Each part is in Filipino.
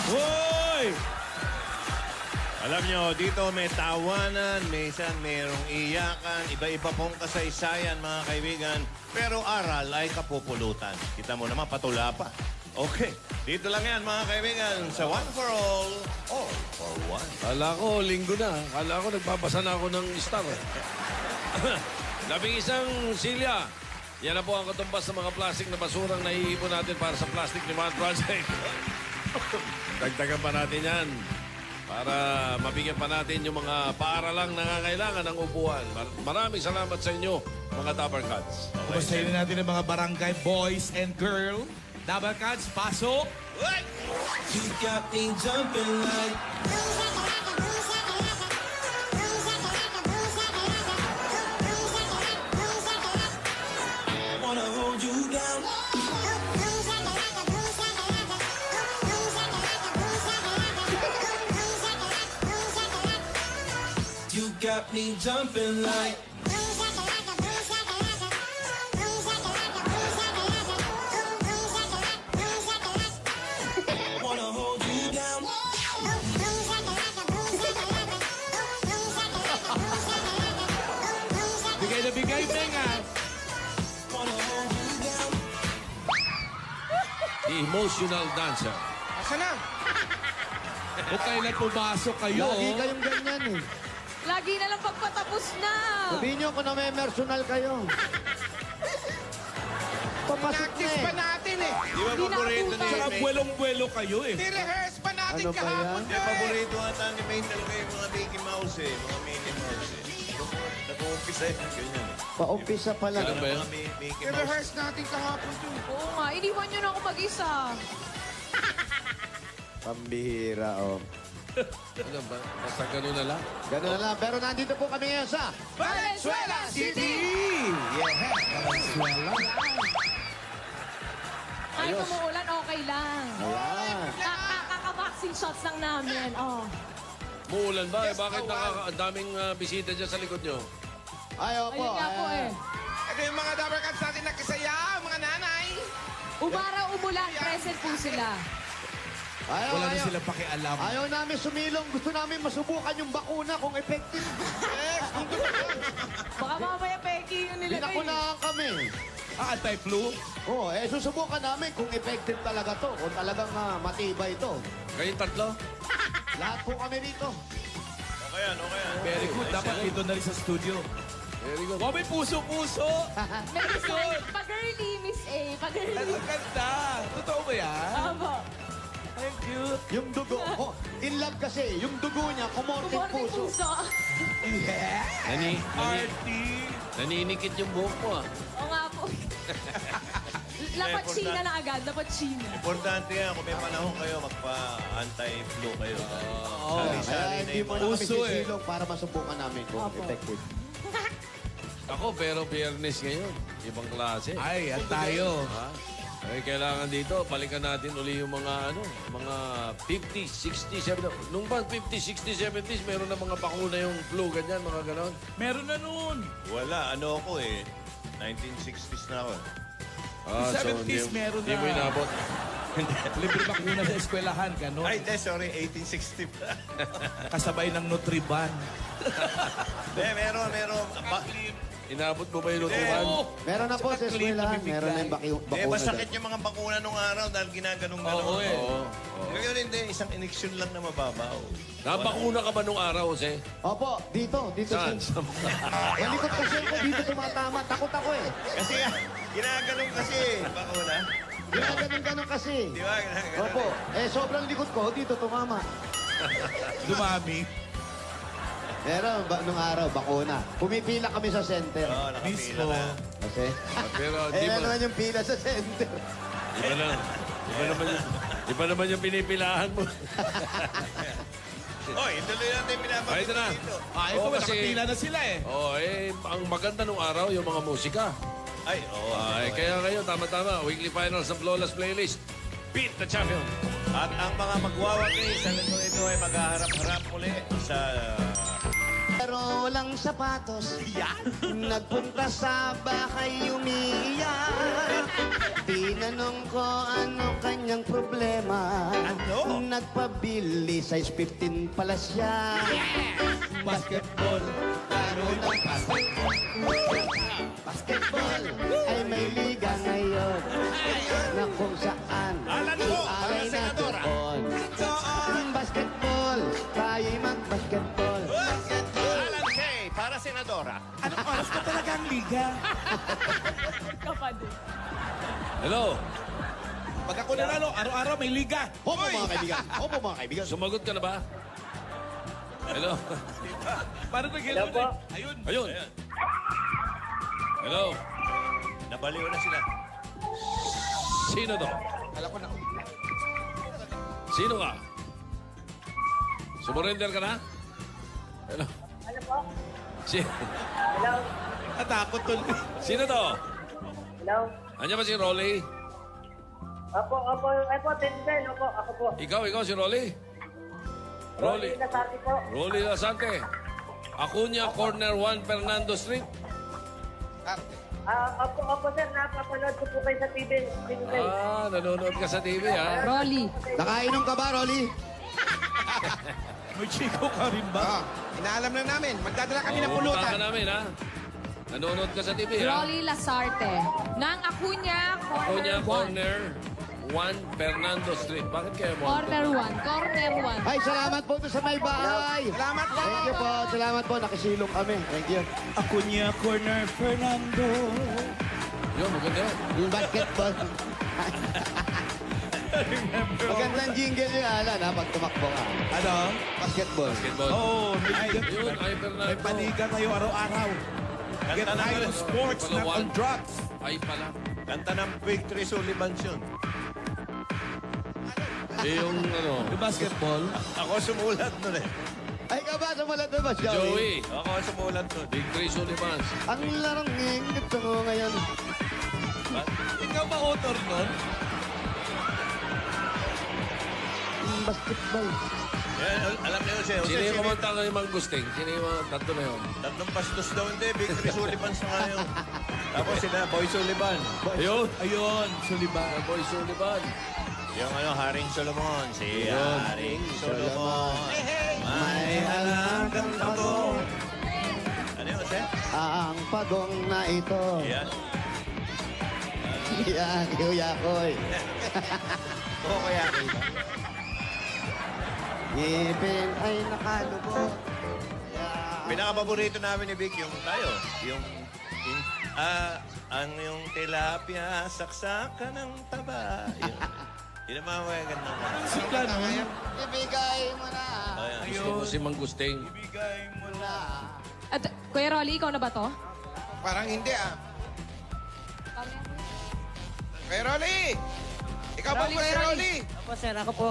Hoy! Alam nyo, dito may tawanan, minsan mayroong iyakan, iba-iba pong kasaysayan, mga kaibigan. Pero aral ay kapupulutan. Kita mo naman, patula pa. Okay, dito lang yan, mga kaibigan, sa One for All for One. Kala ko, linggo na. Kala ko, nagbabasa na ako ng star. Labing isang silya. Yan na po ang katumbas ng mga plastic na basurang naiipon natin para sa Plastic Demand Project. Dagdagan pa natin yan para mabigyan pa natin yung mga paaralang nangangailangan ng upuan. Maraming salamat sa inyo, mga Dabber Cats. Kumustahin natin ang mga barangay boys and girl. Dabber Cats, pasok! You got me jumping like wanna hold you down. You got me jumping like wanna hold you down. Bigay na bigay, Menga! Wanna hold you down. The emotional dancer. Asa na? Kung kailan pumasok kayo, Lagi kayong ganyan eh. Lagi na lang pagpatapos na. Sabihin nyo kung na may personal kayo. Papasok na eh. natin eh. Di ba paborito ni Saka May? buwelong-buwelo kayo eh. I-rehearse pa natin Ano ba kahapon yan? May paborito ata ni May talaga yung mga Mickey Mouse eh. Mga Minnie Mouse eh. Nag-uumpisa yun. Ganyan eh. Pa-umpisa pa lang. Kailan ba yun? Mga Mickey Mouse. I-rehearse natin kahapon to. Oo nga, iniwan nyo na ako mag-isa. Pambihira, oh. Ano ba? Basta ganun na lang. Ganun na lang. Pero nandito po kami ngayon sa... Valenzuela City! Kahit umuulan, okay lang. Ayan. Kaka-vaccine shots lang namin. Oh. Muulan ba? Eh, bakit ang daming bisita dyan sa likod nyo? Ayaw po. Ayun nga po eh. Ito yung mga Dabber Cats natin na kasaya, mga nanay. Umaraw, umulan, present po sila. Ayaw, Wala na ayaw. silang pakialam. Ayaw namin sumilong. Gusto namin masubukan yung bakuna kung effective. Baka mamaya peki yung nilagay. Binakunahan kami. Anti-flu? Oo, susubukan namin kung effective talaga to. Kung talagang matibay to. Kayong tatlo? Lahat po kami rito. Okay yan, okay yan. Very good. Dapat dito na rin sa studio. Very good. Oh, may puso-puso! May design. Pag-early, Miss A. Pag-early. Ang ganda! Totoo ba yan? Opo. Ang cute. Yung dugo. Oh, in love kasi. Yung dugo niya, kumorting Kumorte puso. puso. Arty! Naninikit yung buhok mo ah. Oo nga po. Lapat China na agad. Lapat China. Importante yan, kung may panahon kayo, magpa-anti-flu kayo. Oh, Kaya Sali-sali na hindi yung mo mga... na kami Puso eh. sisilong para masubukan namin kung Opo. effective. Ako, pero biyernes ngayon. Ibang klase. Ay, at tayo. Ha? Ay, kailangan dito, balikan natin uli yung mga mga 50, 60, 70. Nung ba 50, 60, 70s, meron na mga bakuna yung flu, ganyan, mga ganon. Meron na nun. Wala, ano ako eh. 1960s na ako. Ah, 70s meron Hindi na. mo inabot. Libre bakuna sa eskwelahan, gano'n. Ay, hindi, sorry, 1860 pa. Kasabay ng Nutriban. Hindi, meron. Inabot mo ba yung Hindi. lutuan? Meron na po Tsaka sa clean na eskwelahan. bibigay. Meron na yung Eh, bakuna masakit doon. yung mga bakuna nung araw dahil ginaganong Oo eh. Oo. Ngayon hindi, isang ineksyon lang na mababaw. Nabakuna ka ba nung araw, Jose? Opo, dito. Saan? Sa likod kasi ako dito tumatama. Takot ako eh. Kasi ginaganong kasi, bakuna. Ginaganon kasi. Di ba? Ginaganon. Opo. Sobrang likod ko, dito tumama. Dumami. Pero nung araw, bakuna. Pumipila kami sa center. Oo, nakapila Mismo. na. Kasi, Pero di ba, naman yung pila sa center. iba na. Iba naman yung pinipilahan mo. Oy, ituloy natin yung Ay, pinapakita ito na. dito. Ah, ito, Oo, kasi- nakapila na sila eh. Oh, ang maganda nung araw, yung mga musika. Ay, oo. Ay, kaya ngayon, tama-tama, weekly finals ng Flawless Playlist. Beat the champion. At ang mga magwawagi sa linggo ito ay maghaharap-harap muli sa... Pero pero walang sapatos. Nagpunta sa bahay umiiyak. Tinanong ko ano kanyang problema. Nagpabili, size 15 pala siya. Basketball. Laro ng basketball ay may liga ngayon na kung saan Alan po, aray para senadora. Basketball, tayo'y mag-basketball. Alan Kay, para senadora. Anong oras pa talaga ang liga? Kapatid. Hello? Pag ako nanalo, araw-araw may liga. Opo mga kaibigan, opo mga kaibigan. Sumagot ka na ba? Hello? Parang nag-hello na. Ayun. Ayun. Hello? Nabaliw na sila. Sino to? Alam ko na. Sino ka? Sumurrender ka na? Hello? Ano po? Hello? Natakot tuloy. Sino to? Hello? Andiyan ba si Rolly? Opo, Tinsen, opo, ako po. Ikaw si Rolly? Rolly. Nasati po. Rolly Lasante. Acuña, Corner 1, Fernando Street. Opo, sir, napapanood ko po kayo sa TV. Tinsen. Ah, nanonood ka sa TV, ha? Rolly. Nakainom ka ba, Rolly? May chiko ka rin ba? Inaalam na namin. Magdadala kami ng Oo, puntahan pulutan. ka namin, ha? Nanonood ka sa TV, ha? Rolly Lasarte. Ng Acuña, Acuña, Corner 1. Corner 1, Fernando Street. Bakit kayo mo? Corner 1. Ay, salamat po doon sa may bahay. Salamat po. Thank you po, salamat po. Nakisilong kami. Thank you. Ako niya, corner, Fernando. Yun, maganda yun. Yung basketball. Magandang jingle yung Alan, ha, pag tumakbo ka. Ano? Basketball. Basketball. Oh, may liga. Yun, ay Fernando. May paliga kayo araw-araw. Get Kanta high ng, on sports, Pala, not on one. drugs. Ay pala. kanta ng Victory Sullivan yun. Yung ano, Yung basketball. Ako sumulat nun eh. Ay, ka ba? Sumulat na ba, Joey? Joey. Ako sumulat nun. Big Three Sullivans. Ang larong ingit mo ngayon. Ikaw ba author nun? Yung basketball. Yan, alam niyo siya. Sino yung kumanta ngayon Mang Gusting? Sino yung mga tatlo na yun? Tatlong pastos daw hindi. Victory Sullivan sa ngayon. Tapos sila, Boy Sullivan. Ayun. Ayun, Suliban. Boy Sullivan. Yung ano, Haring Solomon. Si Haring Solomon. May alagang pagong. Ano yun, Jose? Ang pagong na ito. Yan. Yan, Yakoy. Oo, kaya. Ngipin ay nakalubog. Pinaka-paborito namin ni Vic, yung tayo. Yung yung tilapia, saksakan ng taba. Yun ang mga way, ganda. Sigla nun. Ibigay mo na. Ayan. Gusto ko si Mang Gusting. Ibigay mo na. At Kuya Rolly, ikaw na ba to? Parang hindi ah. Kuya Rolly! Ikaw ba Rolly, po si Kuya Rolly? Opo, sir, ako po.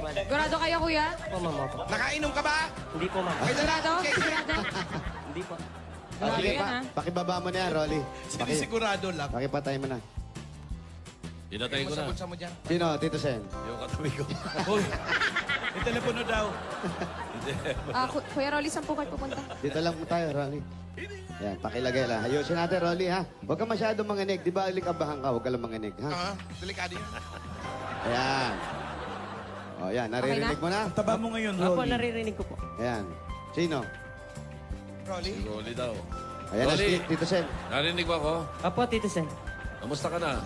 Sigurado kayo, Kuya? Opo, ma'am, opo. Nakainom ka ba? Hindi po, ma'am. May dala Sigurado? cake. Sigurado? Hindi po. Grabe Sige, yan, ha? pakibaba mo na yan, Rolly. Sinisigurado lang. Pakipatay mo na. Pinatay ko na. Bulsa mo dyan. Sino, Tito Sen? Yung katabi ko. Uy, may telepono daw. Kuya Rolly, saan po kayo pupunta? Dito lang po tayo, Rolly. Yan, pakilagay lang. Ayusin natin, Rolly, ha? Huwag ka masyadong manginig. Di ba, alikabahan ka? Huwag ka lang manginig, ha? Delikado yun. Ayan. O, yan. Naririnig mo na? Taba mo ngayon, Opo, Rolly. naririnig ko po. Ayan. Sino? Rolly? Si Rolly daw. Ayan na, Rolly. Tito Sen. Narinig ba ako? Opo, Tito Sen. Kamusta ka na?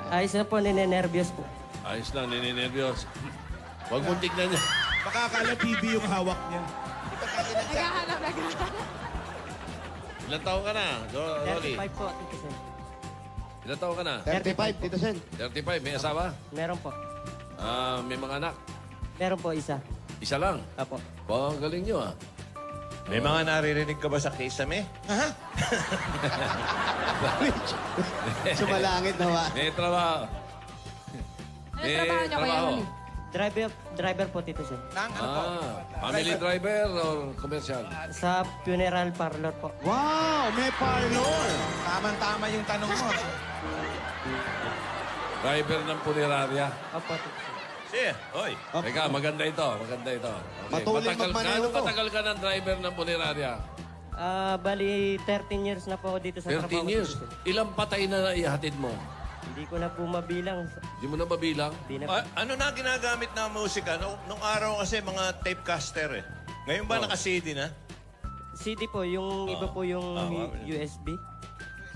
Ayos na po, ninenervyos po. Ayos lang, nininervyos. Huwag mong tignan niya. Baka akala TV yung hawak niya. Naghahanap na gano'n. Ilan taon ka na, Rolly? 35 po, Tito Sen. Ilan taon ka na? 35, Tito Sen. 35. May asawa? Meron po. May mga anak? Meron po, isa. Isa lang? Opo. Oh, galing nyo, ah. May mga naririnig ka ba sa kisame? Sumalangit na wa. May trabaho. Ano trabaho niyo, Kuya Rolly? Driver po, Tito Sen. Nang ano po? Family driver or commercial? Sa funeral parlor po. Wow, may parlor. Tama-tama yung tanong mo. Driver ng punerarya. Opo, Tito Sen. Sige, oy. Teka, maganda ito. Maganda ito. Okay. Matuling magmaneho Gaano to. matagal ka ng driver ng Punerarya? Bali, 13 years na po ako dito sa 13 trabaho. years. Ilang patay na ihatid mo? Hindi ko na po mabilang. Hindi mo na mabilang? Hindi na po. Ano na ginagamit na musika? Nung araw kasi mga tape caster eh. Ngayon ba naka-CD na? CD po, yung iba po yung USB.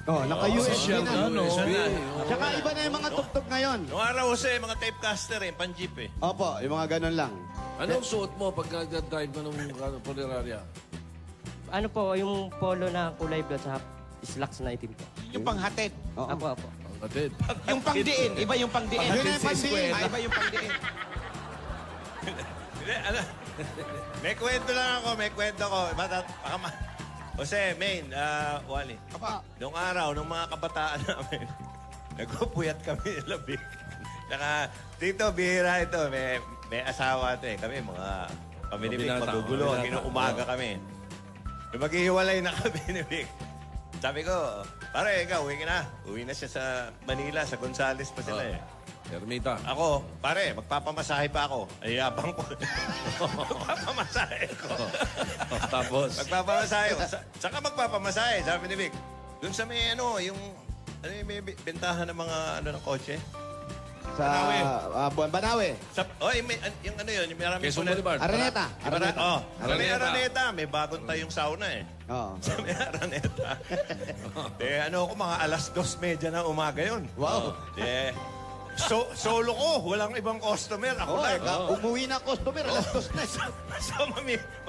Oh, naka-USB na. Isa na. Tsaka iba na yung mga tugtog ngayon. Nung araw kasi mga tape caster eh, pan-jeep eh. Opo, yung mga ganun lang. Anong suot mo pag nag-drive ka ng Punerarya? Ano po, yung polo na kulay blue sa slacks na itim po. Yung panghatid. Oo. Apo, apo. Ang katid. Yung pangdiin. Iba yung pangdiin. Yun na yung pandiin. Iba yung pangdiin. Hindi, ano, may kwento lang ako, may kwento ko. Jose, Main, Wally. Nung araw, nung mga kabataan namin, nagpupuyat kami ng labig. Saka, dito, bihira ito. May asawa ito eh. Kami, mga pamilibig, Mabinata, magugulo. mabinata. Kinuumaga kami. Yung maghihiwalay na kami ni Vic. Sabi ko, pare, ikaw, uwi ka na. Uwi na siya sa Manila, sa Gonzales pa sila eh. Ermita. Ako, pare, magpapamasahe pa ako. Ay, yabang ko. magpapamasahe ko. Tapos? Magpapamasahe ko. Saka magpapamasahe, sabi ni Vic. Doon sa may may bentahan ng mga ng kotse. Sa Banawe. Yung yung maraming Quezon Boulevard. Araneta. Sa may Araneta, may bagong tayong sauna eh. Oo. Sa may Araneta. Ako, mga alas 2:30 na umaga yun. Wow. Solo ko, walang ibang customer. Ako Oh, lang. umuwi na customer, alas 2 na. So,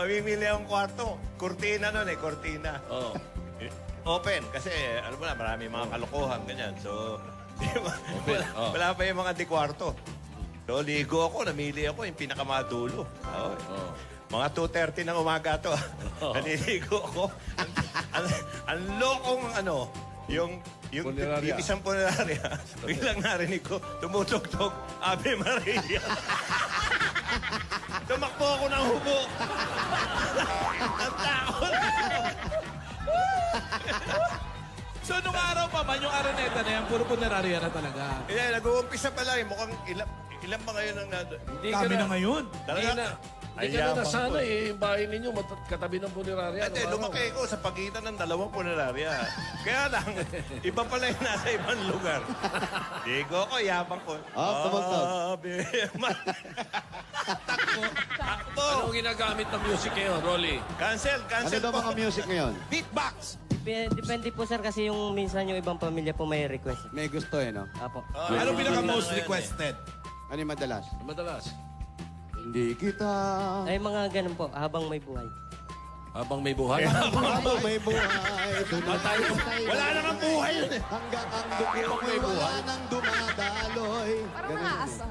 mamimili akong kwarto. Kurtina nun eh, kurtina. Oh. Open, kasi alam mo na, marami mga kalokohan, ganyan. So, Oh. wala pa yung mga di kwarto. So, ligo ako, namili ako, yung pinakamadulo. Mga 2:30 ng umaga to. Naliligo ako. Ang lokong yung Punerarya. isang punerarya, biglang narinig ko, tumutugtog, Ave Maria. Tumakbo ako ng hubo. Ang takot. So, nung araw pa man, yung Araneta na yan, puro Punerarya na talaga. Nag-uumpisa pa lang, mukhang ilan ba ngayon ang Hindi Kami na ngayon. Talaga? Hindi ka na nasanay eh. Yung bahay ninyo, katabi ng Punerarya. Hindi, lumaki ko sa pagitan ng dalawang punerarya. Kaya lang, iba pala yung nasa ibang lugar. Digo ko, yabang ko. Tumugtog. Takbo. Anong ginagamit ng music ngayon, Rolly? Cancel Ano daw po. mga music ngayon? Beatbox. Depende po, sir, kasi yung minsan yung ibang pamilya po may request. May gusto eh, no? Apo. Ano pinaka most Ngayon eh. requested? Ano yung madalas? Madalas. Hindi kita... Ay, mga ganun po, habang may buhay. Habang may buhay. Habang may buhay, Patay. Wala na ng buhay yun eh. hanggang ang dugo may wala nang dumadaloy. Parang Ganun mga eh. asa.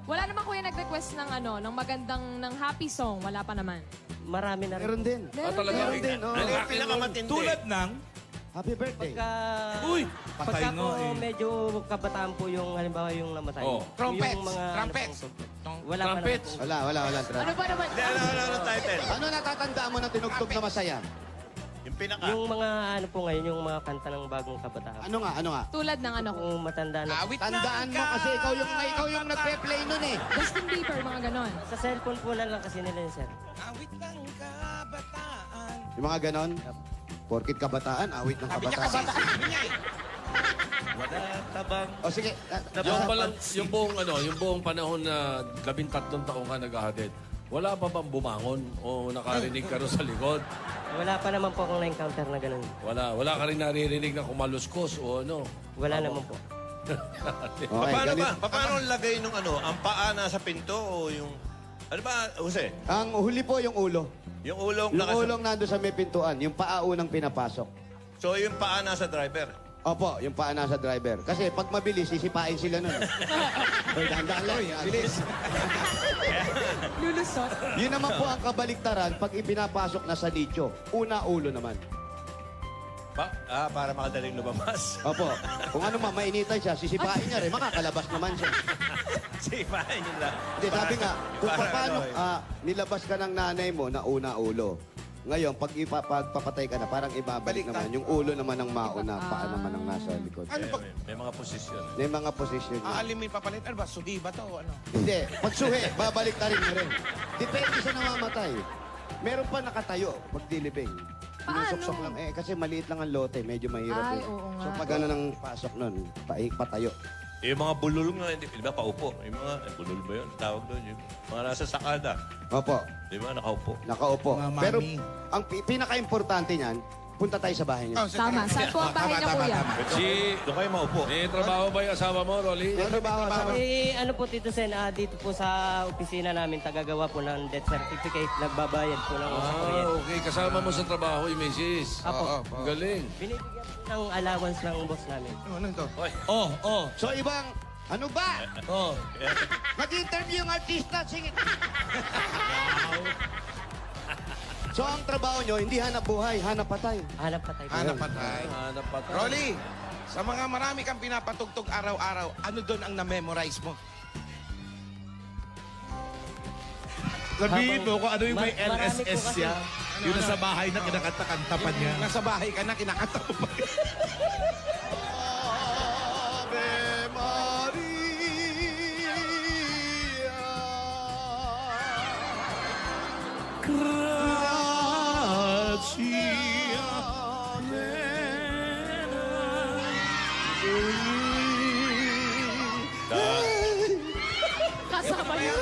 Wala naman kuya nag-request ng ng magandang, ng happy song. Wala pa naman. Marami na rin. Meron din. Talaga. Meron din, oh. Ano yung pinakamatindi? Tulad ng... Happy birthday. Uy, patay Pagka nga po eh. medyo kabataan po yung halimbawa yung namatay. Oh. Trumpets. Yung mga, Trumpets. Wala pa naman Trumpets. po. Wala. Ano ba naman? Hindi, ano title? Ano natatandaan mo na tinugtog na masaya? Yung pinaka. Yung mga po ngayon, yung mga kanta ng bagong kabataan. Ano nga? Tulad ng ko. Kung matanda na. Awit Tandaan mo kasi ikaw yung nagpe-play nun eh. Justin Bieber, mga ganon. Sa cellphone po na lang kasi nila yun, sir. Awit ng kabataan. Yung mga ganon. Porkit kabataan, awit ng Sabi niya kabataan. kabataan niya eh. Wala tabang. O sige. Yung buong panahon na 13 taong ka naghahatid, wala pa bang bumangon o nakarinig ka rin sa likod? Wala pa naman po akong na-encounter na ganun. Wala ka rin naririnig na kumaluskos o ano? Wala naman po. Okay, Paano ganito. ba? Paano lagay nung ang paa nasa pinto o yung... Ano ba, Jose? Ang huli po yung ulo. Yung ulong Yung ulong nando sa may pintuan. Yung paa unang pinapasok. So yung paa nasa driver. Opo, yung paa nasa driver. Kasi pag mabilis, sisipain sila nun. Hoy, dahan-dahan lang. Bilis. Lulusot. Yun naman po ang kabaliktaran pag ipinapasok na sa nicho. Una, ulo naman. Para makadaling lumabas. Opo. Kung ano man, mainitan siya, sisipain niya rin. Makakalabas naman siya. Sipahin nila. Hindi, sabi nga, kung Para paano ano, nilabas ka ng nanay mo na una, ulo. Ngayon, pag pagpapatay ka na, parang ibabalik naman. Yung ulo naman ang mauna, paa naman ang nasa likod. Ano pag May mga posisyon. May mga posisyon yun. aalim mo papalit? Ano ba? Sugi ba to o ano? Hindi. Pag suhi, babalik na rin. Depende sa namamatay. Meron pa nakatayo pag dilibing. Sinusuksok lang. Kasi maliit lang ang lote. Medyo mahirap. Ay, oo nga. So pag ano nang pasok nun, patayo. Yung mga bulol nga, di ba, paupo. Yung mga, bulol ba yun? Tawag doon. Yung mga nasa sakada. Opo. Di ba, nakaupo. Nakaupo. Mga mami. Pero ang pinaka-importante niyan, punta tayo sa bahay niya. Oh, sige. Tama. Saan po ang bahay niya, kuya? Doon kayo maupo. May trabaho ba yung asawa mo, Rolly? May trabaho sa Ano po, Tito Sen, dito po sa opisina namin, tagagawa po ng death certificate, nagbabayad po ng sa kuryente. Okay. Kasama mo sa trabaho yung misis. Apo. Ang galing. Binibigyan po ng allowance ng boss namin. Ano to? Oh. So ibang, ano ba? Oh. Nag-interview yung artista, singit. So ang trabaho nyo, hindi hanap buhay, hanap patay. Hanap pa tayo. Hanap patay. Hanap pa tayo. Rolly, sa mga marami kang pinapatugtog araw-araw, ano doon ang na-memorize mo? Sabihin mo kung ano yung may Marami po LSS kasi. siya. Yung nasa bahay na kinakanta-kanta pa niya. Nasa bahay ka na, kinakanta mo pa. Ave Maria. Kasama niya.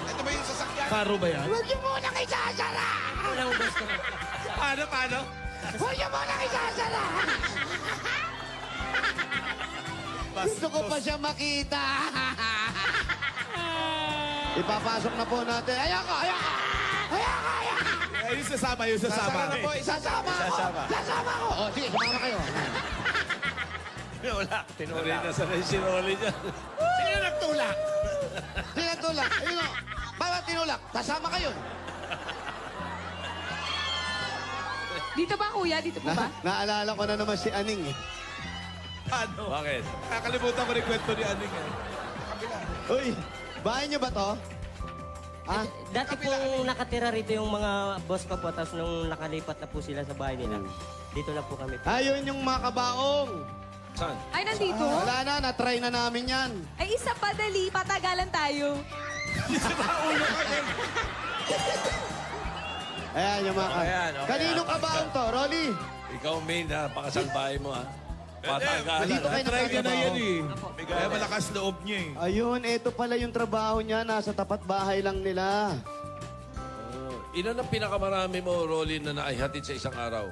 Ito ba yung sasakyan? Karo ba yan? Huwag niyo muna kay Sasara! Unang boss ko. Paano? Huwag niyo muna kay Sasara! Gusto ko pa siya makita! Ipapasok na po natin. Ayoko! Ay, yung sasama. Sasama na po, Sasama ako! Sasama ako! O, sige, sumama kayo. Tinulak. Sanay na sanay si Rolly dyan. Sino nagtulak? Sino nagtulak? Ayun o. Bawat tinulak, kasama kayo. Dito ba, kuya? Dito po ba? Naalala ko na naman si Aning eh. Ano? Bakit? Kakalimutan ko rin kwento ni Aning. Uy, bahay niyo ba to? Ha? Dati pong nakatira rito yung mga boss ko po, tapos nung nakalipat na po sila sa bahay nila, dito na po kami. Ayun yung mga kabaong. Saan? Ay, nandito? Wala na, na-try na namin yan. Ay, isa pa, dali. Patagalan tayo. Ayan yung mga... Ayan, okay. Kaninong kabaong to, Rolly? Ikaw, main, ha? Pakasalbahay mo, ha? Patagalan. Dito kayo Na-try niya na yan nagtatrabaho. eh. Kaya malakas loob niya eh. Ayun, eto pala yung trabaho niya. Nasa tapat bahay lang nila. Ilan ang pinakamarami mo, Rolly, na naihatid sa isang araw?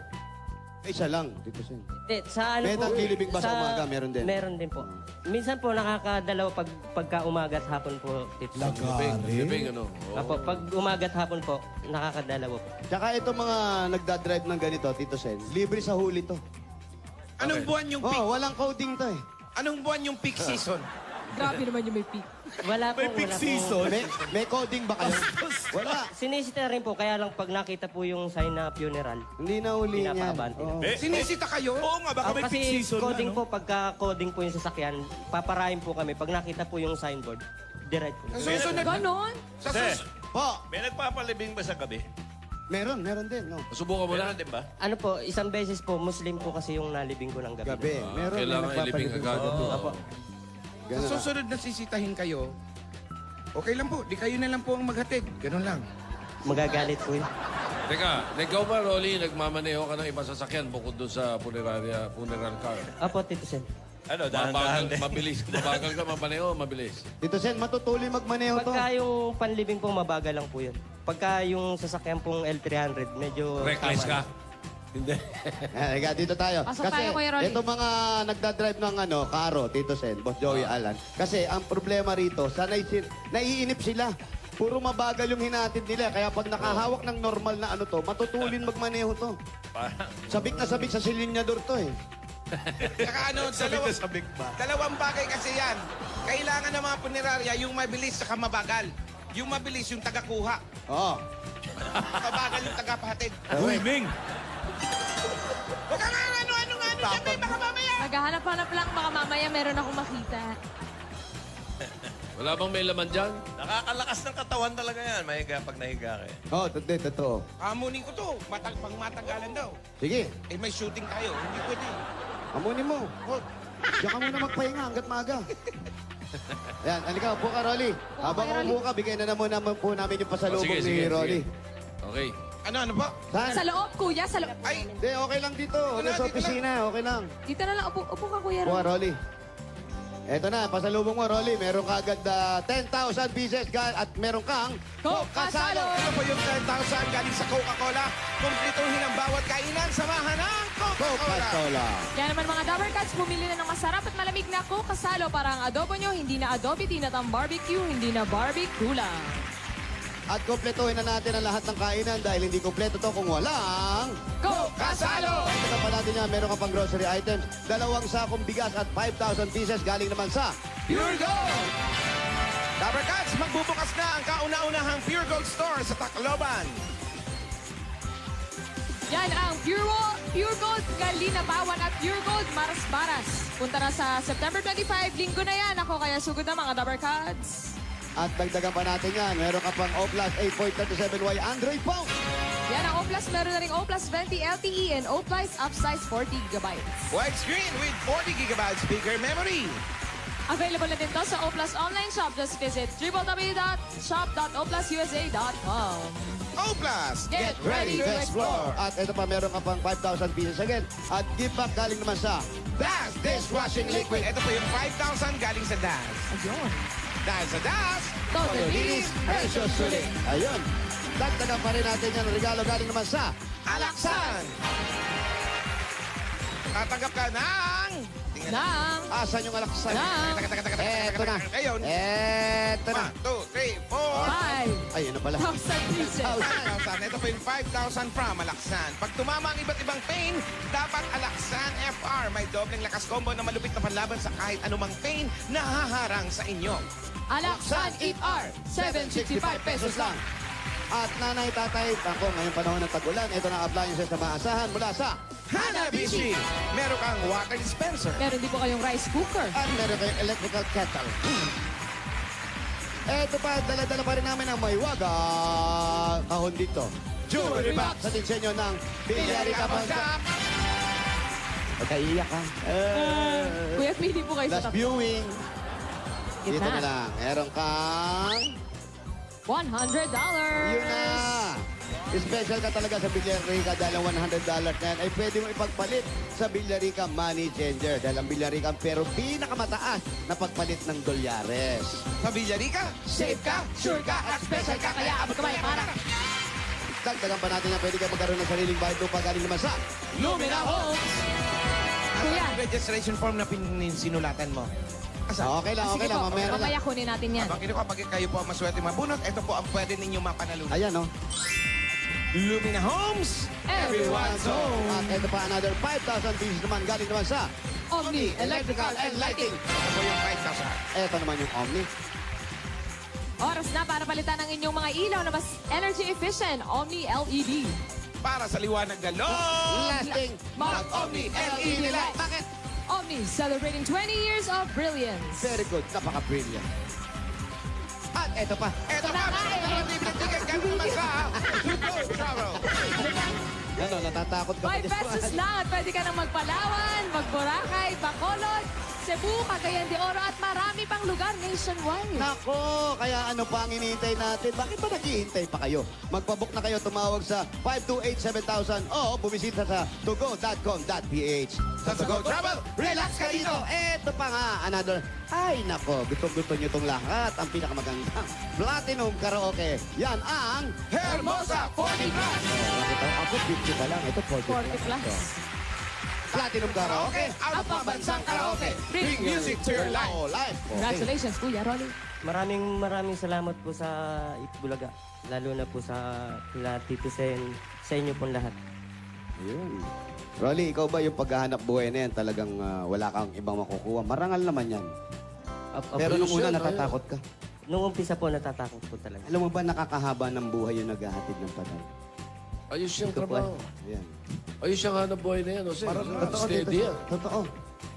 Isa lang, Tito Sen. Sa ano May po? naglilibing ba sa umaga? Meron din? Meron din po. Minsan po nakakadalawa pagka umaga at hapon po, Tito Sen. Libing, ano? Oo. Apo, pag umaga at hapon po, nakakadalawa po. Tsaka ito mga nagdadrive ng ganito, Tito Sen, libre sa huli to. Anong buwan yung peak? Oh, walang coding to eh. Anong buwan yung peak season? Grabe naman yung may peak. Wala po, May peak wala po. season. May coding ba kayo? Wala. Sinisita rin po, kaya lang pag nakita po yung sign na funeral. Hindi na uli yan. Pinapaabante na. Oo. Sinisita kayo? Oo nga, baka may Kasi peak season coding na, po, pagka-coding po yung sasakyan, paparahin po kami. Pag nakita po yung signboard, direct po. Sa susunod, Ganon? sa sus- Po, May nagpapalibing ba sa gabi? meron din. No. Subukan mo na. Meron din ba? Ano po, isang beses po, Muslim po kasi yung nalibing ko ng gabi. Gabi. Meron. kailangan may nagpapalibing ilibing agad. sa gabi. Apo. sa Ganun na. susunod na sisitahin kayo, okay lang po. Di kayo na lang po ang maghatid. Ganun lang. Magagalit po yun. Teka, ikaw ba, Rolly, nagmamaneho ka ng ibang sasakyan bukod doon sa funeral car? Apo, Tito Sen. Ano, dahan-dahan din. Mabilis. Mabagal ka mamaneho, mabilis. Tito Sen, matutuloy magmaneho to. Pagka yung panlibing po, mabagal lang po yun. Pagka yung sasakyan pong L300, medyo... Reckless tama ka? Hindi. Higa, dito tayo. Pasok tayo, Kuya Rolly. ito mga nagdadrive ng karo, Tito Sen, Boss Joey Alan. Kasi ang problema rito, naiinip sila. Puro mabagal yung hinatid nila. Kaya pag nakahawak ng normal na ano to, matutulin magmaneho to. Sabik na sabik sa silinyador to eh. Saka ano, Sabik ba? dalawang bagay kasi yan. Kailangan ng mga punerarya yung mabilis saka mabagal. Yung mabilis yung tagakuha. Oo. Mabagal yung tagapahatid. Uy, Ming! Huwag ka nga ano sabi, baka mamaya. Naghahanap-hanap lang. Baka mamaya meron akong makita. Wala bang may laman dyan? Nakakalakas ng katawan talaga yan. Mahiga pag nahiga ka. Oh, totoo. Amunin ko to. Pang matagalan daw. Sige, Eh, may shooting tayo. Hindi pwede. amunin mo. Oh, diyan ka muna magpahinga hanggat maaga. Ayan, halika, upo ka, Rolly. Habang kay Rolly. umupo ka, bigay na muna po namin yung pasalubong Sige, ni sige, Rolly. sige. Okay. Ano ba? Saan? Sa loob, kuya, sa loob. Ay, Hindi, okay lang dito. Nasa dito opisina, okay lang. Dito na lang, upo ka, kuya Upo ka, Ron. Rolly. Eto na, pasalubong mo, Rolly. Meron ka agad 10,000 pieces at meron kang Coke Kasalo! ano po yung 10,000 galing sa Coca-Cola? Kumplituhin ang bawat kainan. Samahan ng Coca-Cola. Coca-Cola. Kaya naman mga Dabber Cats, pumili na ng masarap at malamig na Coke Kasalo para ang adobo nyo hindi na adobe, tinatang barbecue, hindi na barbecue lang. At kumpletuhin na natin ang lahat ng kainan dahil hindi kumpleto to kung walang Coke Kasalo! Ito pa natin yan, meron ka pang grocery items, 2 sakong bigas at 5,000 pieces galing naman sa Pure Gold! Dabber Cats, magbubukas na ang kauna-unahang Pure Gold Store sa Tacloban. Yan ang Pure Gold, Galina Bawan at Pure Gold, Maras Baras. Punta na sa September 25, linggo na yan. Ako kaya sugod na mga Dabber Cats. At dagdagan pa natin yan, meron ka pang O-Plus 8.37Y Android phone. Yan ang O+, meron na rin O+, 20 LTE and O+, upsize 40 GB. Widescreen with 40 gigabyte speaker memory. Available na din to sa O+ online shop. Just visit www.shop.oplususa.com. O+, Get ready to explore! At ito pa, meron ka pang 5,000 pieces again. At give back galing naman sa Das Dishwashing Liquid. Ito po yung 5,000 galing sa Das. Ayun. Dahil sa Das, Todo linis, presyo sulit. Ayun. Dagdagan pa rin natin yan. Regalo galing naman sa Alaksan. Tatanggap ka ng... Tingnan Nang Asan yung alaksan? Nang Eto na. Ayun. Eto na. 1, 2, 3, 4. 5,000 Ayun na pala. pieces. 5,000. Ito po yung 5,000 from Alaksan. Pag tumama ang iba't ibang pain, dapat Alaksan FR. May dobleng lakas combo na malupit na panlaban sa kahit anumang pain na haharang sa inyo. Alaksan Eat R, 765 pesos lang. At nanay, tatay, ako ngayong panahon ng tag-ulan, ito na appliances na maasahan mula sa Hanabishi. Meron kang water dispenser. Meron din po kayong rice cooker. at meron kayong electrical kettle. Ito pa, dala-dala pa rin namin ang maywaga kahon dito. Jewelry box sa disenyo ng Villarica Pansap. Pagkaiyak ha. Kuya, pili po kayo sa Last top. viewing. Dito Gitna. na lang. Meron kang... $100. Yun na! Special ka talaga sa Villarica dahil ang $100 na yan ay pwede mo ipagpalit sa Villarica Money Changer dahil ang Villarica ang pero pinakamataas na pagpalit ng dolyares. Sa Villarica, safe ka, sure ka, at special ka, kaya abot kamay para. Dagdagan pa natin na pwede ka magkaroon ng sariling bahay lupa galing naman sa Lumina Homes. Asan Kuya. ang registration form na sinulatan mo? Asan? Okay lang, okay Sige lang. po, Mamaya na mamaya lang. kunin natin yan. Pag kayo po ang maswerte mabunot, ito po ang pwede ninyo mapanalunan. Ayan, no? Lumina Homes, Everyone's home. At ito pa, another 5,000 pieces naman galing naman sa Omni Electrical and Lighting. Ito po yung 5,000. Ito naman yung Omni. Oras na para palitan ang inyong mga ilaw na mas energy efficient. Omni LED. Para sa liwanag galong. Lasting. Mag-Omni LED light. Bakit? Omni celebrating 20 years of brilliance. Very good. Napaka-brilliant. At ito pa. Ito pa, meron libreng ticket galing naman sa Super Travel. Ano, natatakot ka 5 pesos lang at pwede ka nang magpalawan, magboracay, Bacolod, Cebu, Cagayan de Oro at marami pang lugar nationwide. Nako, kaya ano pa ang hinihintay natin? Bakit ba naghihintay pa kayo? Magpabook na kayo, tumawag sa 528-7000 o bumisita sa togo.com.ph. Sa Togo Travel, relax ka dito. Eto pa nga, another. Ay, nako, gusto nyo itong lahat. Ang pinakamagandang Platinum Karaoke. Yan ang Hermosa 40 Plus. Ako, 50 pa lang. Ito, 40 40 plus. Platinum Karaoke. Out of pambansang karaoke. Bring music to your life. Oh, life. Okay. Congratulations, Kuya Rolly. Maraming salamat po sa Itbulaga. Lalo na po sa kila Tito Sen, sa inyo pong lahat. Ayun. Rolly, ikaw ba yung paghahanap buhay na yan talagang wala kang ibang makukuha? Marangal naman yan. Pero nung una natatakot ka. Nung umpisa po, natatakot po talaga. Alam mo ba nakakahaba ng buhay yung naghahatid ng patay? Ayos yung trabaho. Ayan. Ayos yung hanap buhay na yan, Jose. Totoo, Steady dito. yan. Totoo.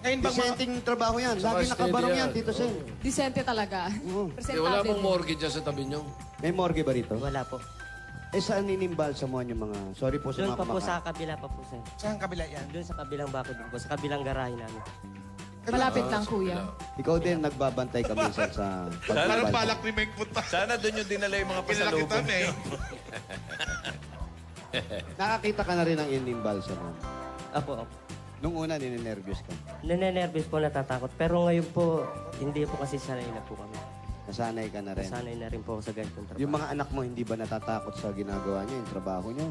Ngayon bang mga... Dissenting trabaho yan. Saka Lagi nakabarong steady yan, yan. Tito Sen. Disente talaga. Oo. Wala bang mortgage dyan sa tabi nyo? May morgue ba rito? Wala po. Eh, saan inimbalsamuhan yung mga... Sorry po sa Doon mga pa po kumakain. sa kabila pa po, sir. Saan kabila yan? Doon sa kabilang bakod po, sa kabilang garahe namin. Malapit lang, kuya. Ikaw din, nagbabantay ka minsan sa pagbabalsa. ni Meng punta. Sana doon yung dinala yung mga pasalubong. Nakakita ka na rin ng inimbalsamuhan. Apo, apo. Nung una, ninenervyos ka. Nanenervous po, natatakot. Pero ngayon po, hindi po kasi sanay na po kami. Nasanay ka na rin. Sanay na rin po ako sa ganitong trabaho. Yung mga anak mo, hindi ba natatakot sa ginagawa niyo, yung trabaho niyo?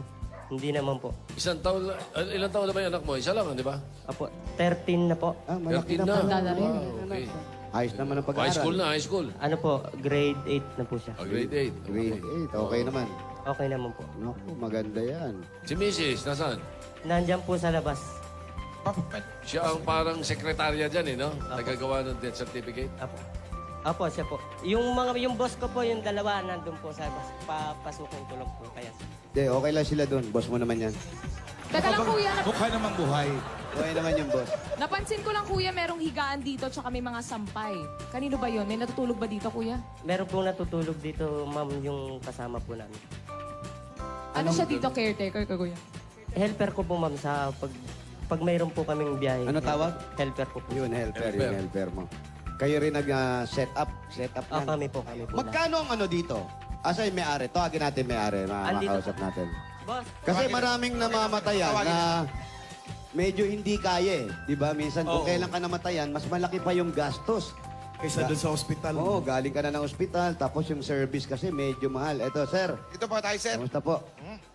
Hindi naman po. Ilang taon na ba yung anak mo? Isa lang, di ba? Apo, 13 na po. Ah, malaki 13 na na. pala. Dada rin. Wow, okay. Ayos naman ang pag-aaral. High school na, high school. Ano po, grade 8 na po siya. Grade 8. Grade 8, okay naman. Okay naman po. Naku, maganda yan. Si Mrs. nasaan? Nandyan po sa labas. Siya ang parang sekretarya dyan, eh, no? Nagagawa ng death certificate. Apo. Apo, siya po. Yung boss ko po, yung dalawa, nandun po sa labas. Papasukin ko lang po kaya. Hindi, okay lang sila doon. Boss mo naman yan. Teka lang, kuya. Mukha namang buhay. Okay naman yung boss. Napansin ko lang, kuya, merong higaan dito tsaka may mga sampay. Kanino ba yon? May natutulog ba dito, kuya? Meron pong natutulog dito, ma'am, yung kasama po namin. Ano siya dito, caretaker, kuya? Helper ko po, ma'am, sa pag mayroon po kaming biyahe. Ano tawag? Helper ko po. Yun, helper. Helper. Yung helper mo. Kayo rin nag-set up. Set up Ah, lang. kami po. Magkano ang ano dito? Asa yung may-ari? Tawagin natin may-ari. Andito. Makausap natin. Boss, Kasi maraming namamatayan na medyo hindi kaya eh. Di ba? Minsan kung kailan ka namatayan, mas malaki pa yung gastos. Kaysa doon sa ospital. Oo, galing ka na ng ospital, tapos yung service kasi medyo mahal. Eto, sir. Ito po tayo, sir. Kamusta po?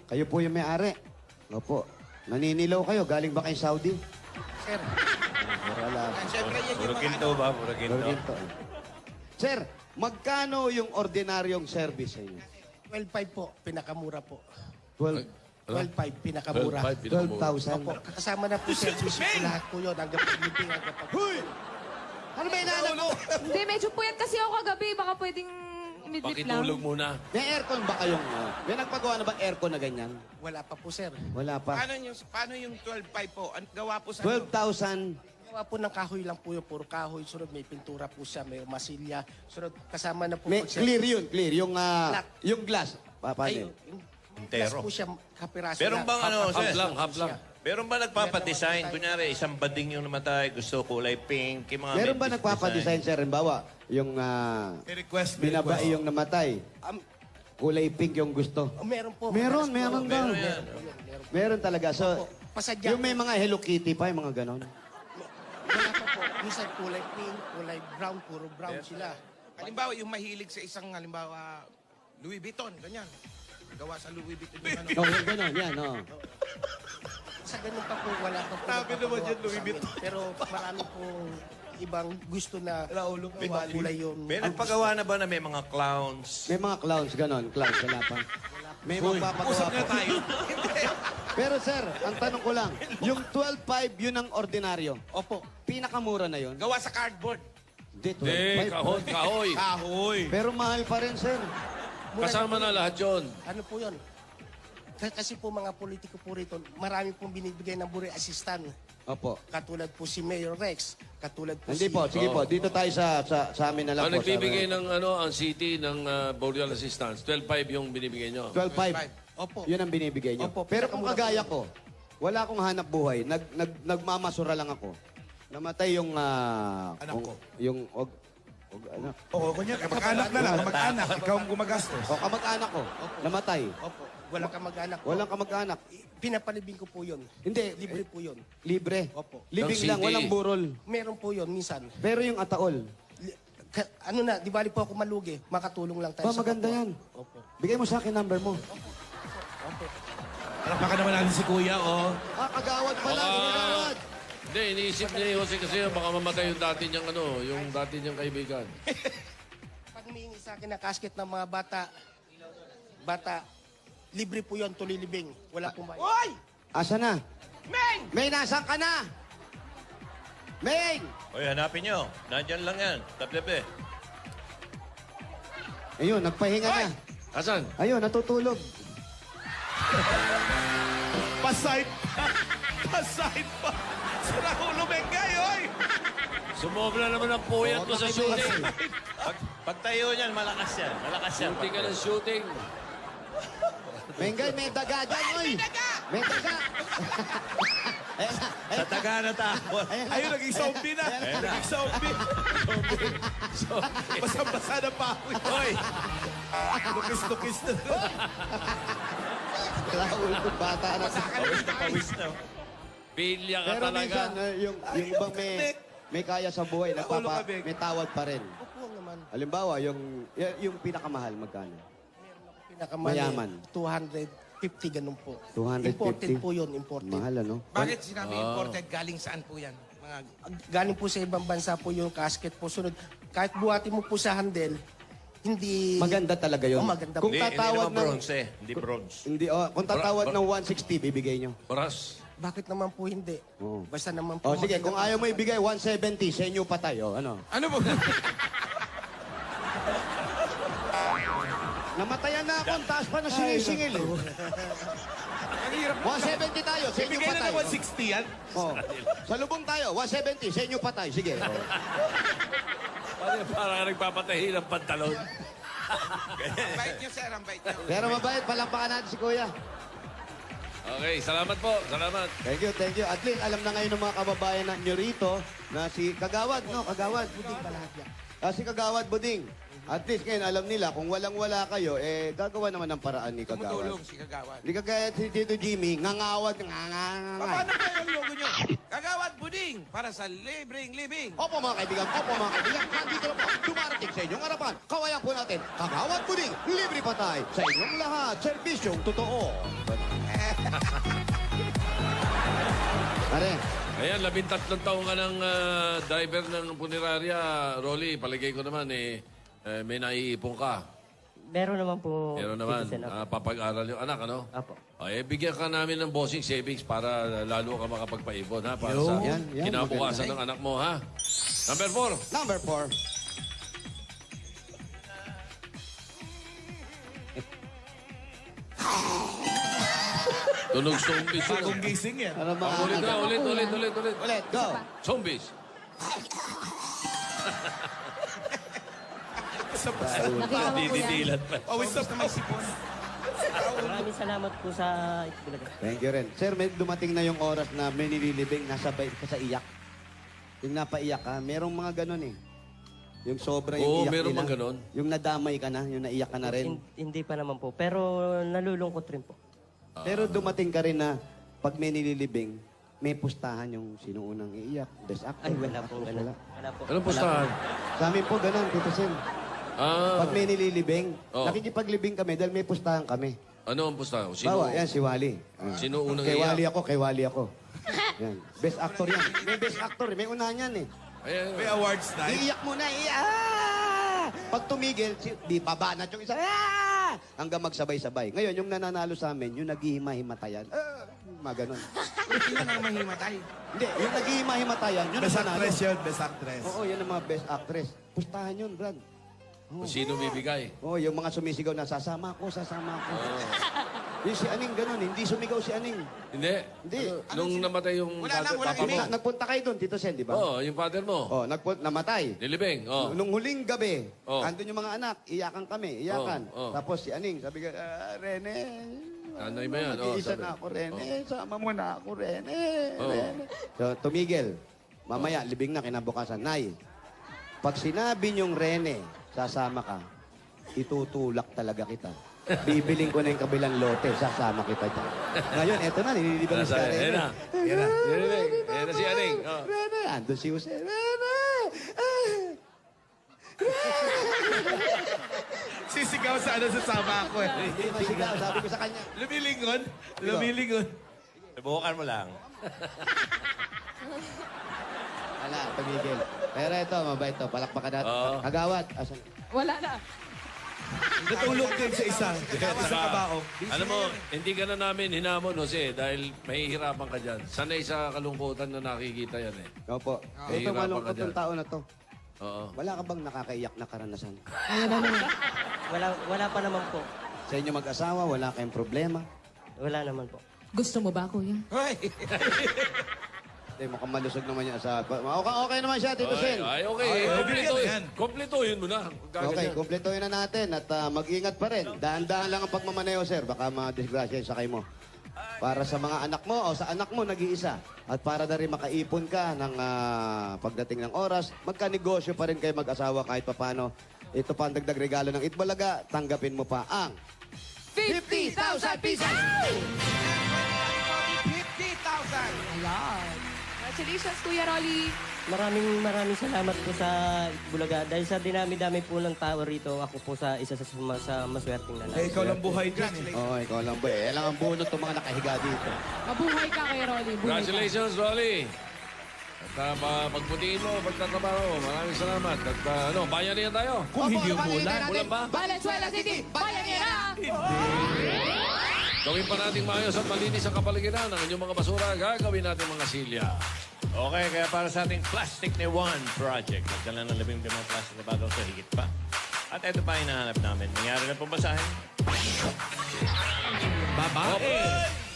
Kayo po yung may-ari. Opo. Naninilaw kayo. Galing ba kayo Saudi? Sir. Wala. Siyempre, yan yung Puro mga ginto ba? Puro ginto. Ginto. Sir, magkano yung ordinaryong service sa inyo? 12.5 po, pinakamura po. 12, 12.5, pinakamura. 12,500, pinakamura. 12,000. Opo, kasama na po service po lahat po yun. Hanggang pag-meeting, hanggang pag... Ano ba inaanap mo? Hindi, medyo puyat kasi ako kagabi. Baka pwedeng midlip lang. Pakitulog muna. May aircon ba kayong... may nagpagawa na ba aircon na ganyan? Wala pa po, sir. Wala pa. Paano yung 12.5 po? Gawa po sa... 12,000. Gawa po ng kahoy lang po yun, puro kahoy. Sunod, may pintura po siya, may masilya. Sunod, kasama na po... May, clear yun, clear. Yung, Black. yung glass. Paano? Ay, yung Entero. glass po siya, kapiraso Meron bang ano, Half sir? lang, half lang. Meron ba nagpapadesign? Kunyari, isang bading yung namatay, gusto kulay pink, yung mga... Meron ba may nagpapadesign, sir? Halimbawa, yung May request. binabae yung namatay. Kulay pink yung gusto. Oh, meron po. Meron madalas po. daw. Meron yan. Meron talaga. So, Pasadya yung may po. mga Hello Kitty pa, yung mga ganon. Wala pa po. Minsan kulay pink, kulay brown, puro brown sila. Halimbawa, yung mahilig sa isang, halimbawa, Louis Vuitton, ganyan. Gawa sa Louis Vuitton yung ano. Oh, yung ganon, yan, oh. Sa ganun pa po, wala pa po. Grabe naman yan, Louis sa amin. Pero marami pong ibang gusto na kulay yung... May nagpagawa na ba na may mga clowns? May mga clowns, ganon. Clowns, wala pa. May magpapagawa pa. Pero sir, ang tanong ko lang, yung 12.5, yun ang ordinaryo. Opo. Pinakamura na yun. Gawa sa cardboard. Hindi, Hindi, 12.5. kahoy, kahoy. Kahoy. Pero mahal pa rin, sir. Kasama na lahat yun. Ano po yun? Kasi po mga politiko po rito, marami pong binibigay ng buri assistant. Opo. Katulad po si Mayor Rex, katulad po Hindi si... po, sige po. Dito tayo sa amin na lang Ang po. nagbibigay ng ano, ang city ng burial assistance. 12.5 yung binibigay nyo. 12.5. Opo. Yun ang binibigay nyo. Opo, Pero kung pinakamura kagaya ko, wala akong hanap buhay. Nagmamasura lang ako. Namatay yung... Anak ko. Yung... anak. Oo, kunya, kamag-anak na lang. Kamag-anak. Ikaw ang gumagastos. O kamag-anak ko. Namatay. Opo. Walang kamag-anak po. Walang kamag-anak. Pinapalibing ko po yun. Hindi. Libre po yun. Libre. Opo. Libing Ng lang, city. walang burol. Meron po yun minsan. Pero yung ataol, Ano na, di bali po ako malugi. Makatulong lang tayo ba maganda kapwa. yan? Opo. Bigay mo sa akin number mo. Palakpakan naman natin si Kuya, oh. Kagawad pala, kagawad. Hindi, iniisip ni Jose kasi baka mamatay yung dati niyang ano, yung dati niyang kaibigan. Pag humihingi sa akin ng kasket ng mga bata, libre po yun, tulilibing. Wala pong bayad. Hoy! Asa na? Meng! May, nasan ka na? Meng! Oy, hanapin nyo. Nandyan lang yan. Tabi-tabi. Ayun, nagpahinga na. Asan? Ayun, natutulog. Paside pa. Paside pa. Rahulo Bengay, oy! Sumobra naman ang puyat mo sa shooting. Pagtayo niyan, malakas yan. Malakas yan. Shooting ka ng shooting. Mengay, may daga dyan, oy! May daga! Ayan na, Sa taga na takot. Ayun, naging zombie na. Naging zombie. Basang-basa na pa ako. Oy! Lukis-lukis na. Raul, kung bata na. Pawis na pawis na. Pilya ka Pero talaga. minsan, yung ibang may kaya sa buhay, Ulo ka, Beng. may tawad pa rin. Opo naman. Halimbawa, yung pinakamahal, magkano? Pinakamali. Mayaman. 250 ganun po. 250? Imported po yun, imported. Mahal, ano? Bakit sinabi imported? Galing saan po yan? Mga Galing po sa ibang bansa po yung casket po. Sunod, kahit buhatin mo po sa handle, hindi... Maganda talaga yun. Oh, maganda Kung po. Hindi tatawad naman ng... bronze. Hindi bronze. Hindi, kung tatawad ng 160, bibigay nyo. Oras. Bakit naman po hindi? Oo. Basta naman po... O sige, maganda kung po ayaw sa- mo ibigay 170, sa inyo pa tayo. Ano? Ano po? Namatayan na ako, ang taas pa na sinisingil. Eh. Ang hirap 170 tayo, sa inyo Ibigay pa na tayo. ng 160 yan. Oh. Sa lubong tayo, 170, sa inyo pa tayo. Sige. Oh. Parang nagpapatahi ng pantalon. Ang bait niyo, sir. Ang bait niyo. Pero mabait, palampakan natin si Kuya. Okay, salamat po. Salamat. Thank you, thank you. At least alam na ngayon ng mga kababayan na nyo rito na si Kagawad, no? Kagawad. Buding pa lahat yan. Si Kagawad Buding. At least ngayon alam nila kung walang-wala kayo, gagawa naman ng paraan ni Kagawad. Tumutulong si Kagawad. Hindi kagaya si Tito Jimmy, ngangawad, Paano ba yung logo niyo? Kagawad Buding para sa libreng libing. Opo mga kaibigan, nandito na po, dumarating sa inyong harapan. Kawayan po natin, Kagawad Buding, libre patay sa inyong lahat, serbisyong totoo. Pare, Ayan, 13 taong ka ng driver ng punerarya. Rolly, palagay ko naman may naiipon ka. Meron naman po. Pero naman, Tito Sen, opo. papag-aral yung anak, ano? Apo. Bigyan ka namin ng bossing savings para lalo ka makapagpaipon, ha? Para sa Yan, kinabukasan maganda. ng anak mo, ha? Number 4. number 4. Tunog zombies. Bagong gising yan. Ano ba? Ulit na, ulit. Ulit, go. Zombies. Didilat pa. Pawis na may sipon. Maraming salamat po sa Itbulaga. Thank you rin. Sir, may dumating na yung oras na may nililibing, nasabay ka sa iyak. Yung napaiyak ka, merong mga ganun eh. Yung sobra yung Oo, iyak meron nila. bang ganun? Yung nadamay ka na, yung naiyak ka na rin. Hindi pa naman po. Pero nalulungkot rin po. Pero dumating ka rin na pag may nililibing, may pustahan yung sino unang iiyak. Best actor. Ay, wala best po. actress, Wala. Wala po. Anong pustahan? Sa amin po ganun, Tito Sen. Pag may nililibing, Oh. nakikipaglibing kami dahil may pustahan kami. Ano ang pustahan? Sino? Bawa, yan si Wally. Sino unang kay iyak? Wally ako. Yan. Best actor yan. May best actor, may unahan yan eh. Ayan. May awards night. Iiyak muna, iiyak! Pag tumigil, di babanat yung isa. Hanggang magsabay-sabay. Ngayon, yung nananalo sa amin, yung naghihima-himatayan. Mga ganun. Sino nang mahimatay? Hindi, yung naghihima-himatayan, yun Best ang nanalo. actress yun, best actress. Oo, yan ang mga best actress. Pustahan yun, Brad. Sino bibigay? Oo, yung mga sumisigaw na, sasama ako. Yung si Aning ganun, hindi sumigaw si Aning. Hindi. Hindi. Nung namatay yung Wala lang, wala papa mo. Nagpunta kayo doon, Tito Sen, di ba? Oo, yung father mo. Oh, namatay. Nilibing. Oh. Nung huling gabi, Oh. andun yung mga anak, iyakan kami, iyakan. Oh, oh. Tapos si Aning, sabi ka, Rene, Nanay ba yan? mag-iisa sabi. na ako, Rene. Sama mo na ako, Rene. Oh. Rene. So, tumigil. Mamaya, libing na kinabukasan. Nay, pag sinabi niyong Rene, sasama ka, itutulak talaga kita. Bibiling ko na yung kabilang lote, sasama kita dyan. Ngayon, eto na, nililibang si Ayan Rene. na. Nilibing. Ayan na si Aning. Oh. Rene, andun si Jose. Rene! Sisigaw sa ano sasama ako eh. Hindi masigaw, sabi ko sa kanya. Lumilingon. Lumilingon. Subukan mo lang. Wala, tumigil. Pero ito, mabait to. Palakpakan natin. Oo. Kagawad. Asan? Wala na. Natulog din sa isa. Sa kabaong. Alam mo, hindi ka na namin hinamon, Jose, dahil mahihirapan ka dyan. Sanay sa kalungkutan na nakikita yan eh. Opo. Ito Hihirapan malungkot ka dyan. ng tao na to. Oo. Wala ka bang nakakaiyak na karanasan? Wala pa naman po. Sa inyo mag-asawa, wala kayong problema. Wala naman po. Gusto mo ba, kuya? Hoy! mukhang malusog naman yung asawa. Okay naman siya, Tito Sen. Ay, okay. Kompletuhin mo na. Okay, kumpletuhin na natin at mag-ingat pa rin. Dahan-dahan lang ang pagmamaneho, sir. Baka madisgrasya yung sakay mo. Para sa mga anak mo o sa anak mo, nag-iisa. At para na rin makaipon ka ng pagdating ng oras, magkanegosyo pa rin kayo mag-asawa kahit papano. Ito pa ang dagdag regalo ng Itbulaga. Tanggapin mo pa ang 50,000 pesos! 50,000! Ayan. Congratulations, Kuya Rolly. Maraming salamat po sa Bulaga. Dahil sa dinami-dami po ng tao rito, ako po sa isa sa maswerteng lalaki. Eh, ikaw lang buhay dyan eh. Oo, ikaw lang ba eh. Lang ang bunot ng mga nakahiga dito. Mabuhay ka, Kuya Rolly. Buhay ka. Congratulations, Rolly. At pagputiin mo, pagtatrabaho, maraming salamat. At bayanihan tayo. Kung hindi umulan. Ulan ba? Valenzuela City, bayan niya na! Gawin pa natin maayos at malinis ang kapaligiran. Ang inyong mga basura, gagawin natin mga silya. Okay, kaya para sa ating Plastic ni One project, nagdala ng 15 plastic na bagaw sa higit pa. At ito pa hinahanap namin. Nangyari na po basahin? Babae.